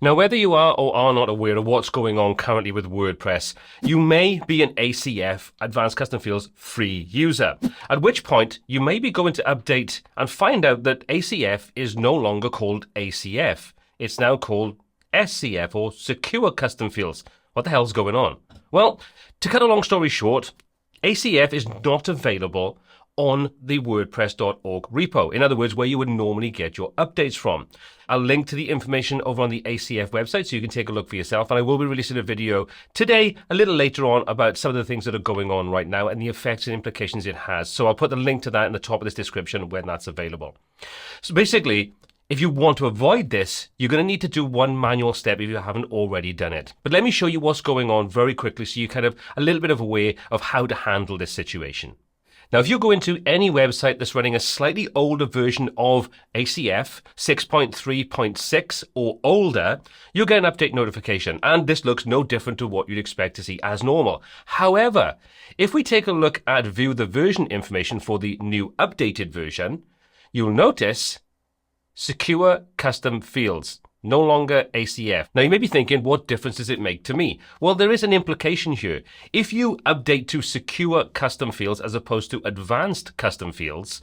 Now, whether you are or are not aware of what's going on currently with WordPress, you may be an ACF, Advanced Custom Fields, free user, at which point you may be going to update and find out that ACF is no longer called ACF. It's now called SCF, or Secure Custom Fields. What the hell's going on? Well, to cut a long story short, ACF is not available on the WordPress.org repo. In other words, where you would normally get your updates from. I'll link to the information over on the ACF website so you can take a look for yourself. And I will be releasing a video today, a little later on, about some of the things that are going on right now and the effects and implications it has. So I'll put the link to that in the top of this description when that's available. So basically, if you want to avoid this, you're going to need to do one manual step if you haven't already done it. But let me show you what's going on very quickly so you kind of a little bit of a way of how to handle this situation. Now, if you go into any website that's running a slightly older version of ACF 6.3.6 or older, you'll get an update notification, and this looks no different to what you'd expect to see as normal. However, if we take a look at view the version information for the new updated version, you'll notice Secure Custom Fields. No longer ACF. Now you may be thinking, what difference does it make to me? Well, there is an implication here. If you update to Secure Custom Fields as opposed to Advanced Custom Fields,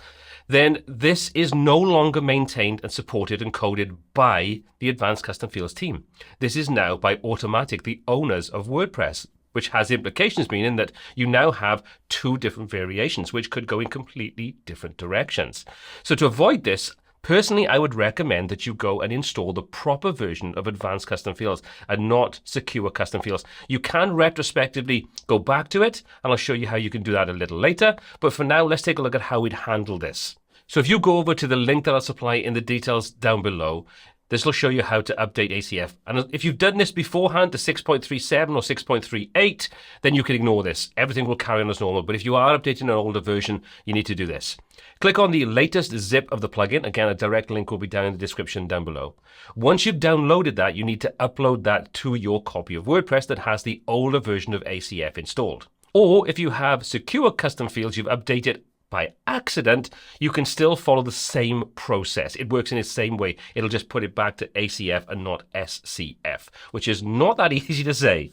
then this is no longer maintained and supported and coded by the Advanced Custom Fields team. This is now by Automattic, the owners of WordPress, which has implications, meaning that you now have two different variations, which could go in completely different directions. So to avoid this, personally, I would recommend that you go and install the proper version of Advanced Custom Fields and not Secure Custom Fields. You can retrospectively go back to it, and I'll show you how you can do that a little later. But for now, let's take a look at how we'd handle this. So if you go over to the link that I'll supply in the details down below, this will show you how to update ACF. And if you've done this beforehand to 6.37 or 6.38, then you can ignore this. Everything will carry on as normal. But if you are updating an older version, you need to do this. Click on the latest zip of the plugin. Again, a direct link will be down in the description down below. Once you've downloaded that, you need to upload that to your copy of WordPress that has the older version of ACF installed. Or if you have Secure Custom Fields you've updated by accident, you can still follow the same process. It works in the same way. It'll just put it back to ACF and not SCF, which is not that easy to say.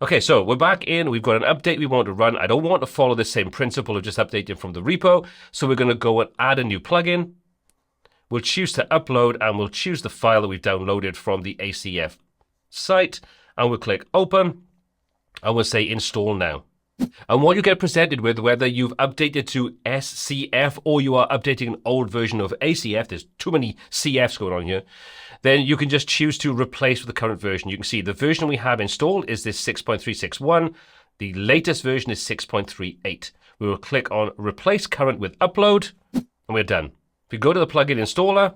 Okay, so we're back in. We've got an update we want to run. I don't want to follow the same principle of just updating from the repo. So we're going to go and add a new plugin. We'll choose to upload, and we'll choose the file that we've downloaded from the ACF site. And we'll click open, and we'll say install now. And what you get presented with, whether you've updated to SCF or you are updating an old version of ACF, there's too many CFs going on here, then you can just choose to replace with the current version. You can see the version we have installed is this 6.361. The latest version is 6.38. We will click on replace current with upload, and we're done. If we go to the plugin installer,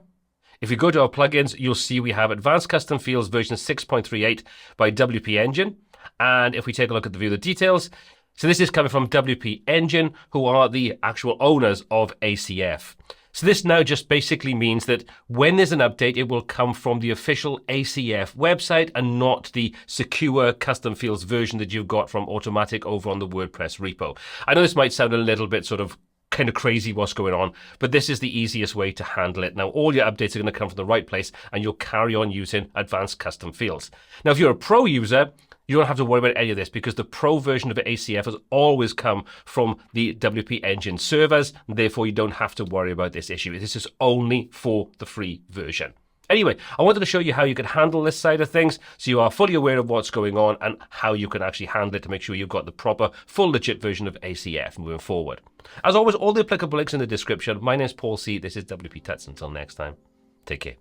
if we go to our plugins, you'll see we have Advanced Custom Fields version 6.38 by WP Engine. And if we take a look at the view of the details, so this is coming from WP Engine, who are the actual owners of ACF. So this now just basically means that when there's an update, it will come from the official ACF website and not the Secure Custom Fields version that you've got from Automattic over on the WordPress repo. I know this might sound a little bit sort of kind of crazy what's going on, but this is the easiest way to handle it. Now, all your updates are going to come from the right place, and you'll carry on using Advanced Custom Fields. Now, if you're a pro user, you don't have to worry about any of this because the pro version of ACF has always come from the WP Engine servers, and therefore you don't have to worry about this issue. This is only for the free version. Anyway, I wanted to show you how you can handle this side of things so you are fully aware of what's going on and how you can actually handle it to make sure you've got the proper, full, legit version of ACF moving forward. As always, all the applicable links in the description. My name's Paul C. This is WPTuts. Until next time, take care.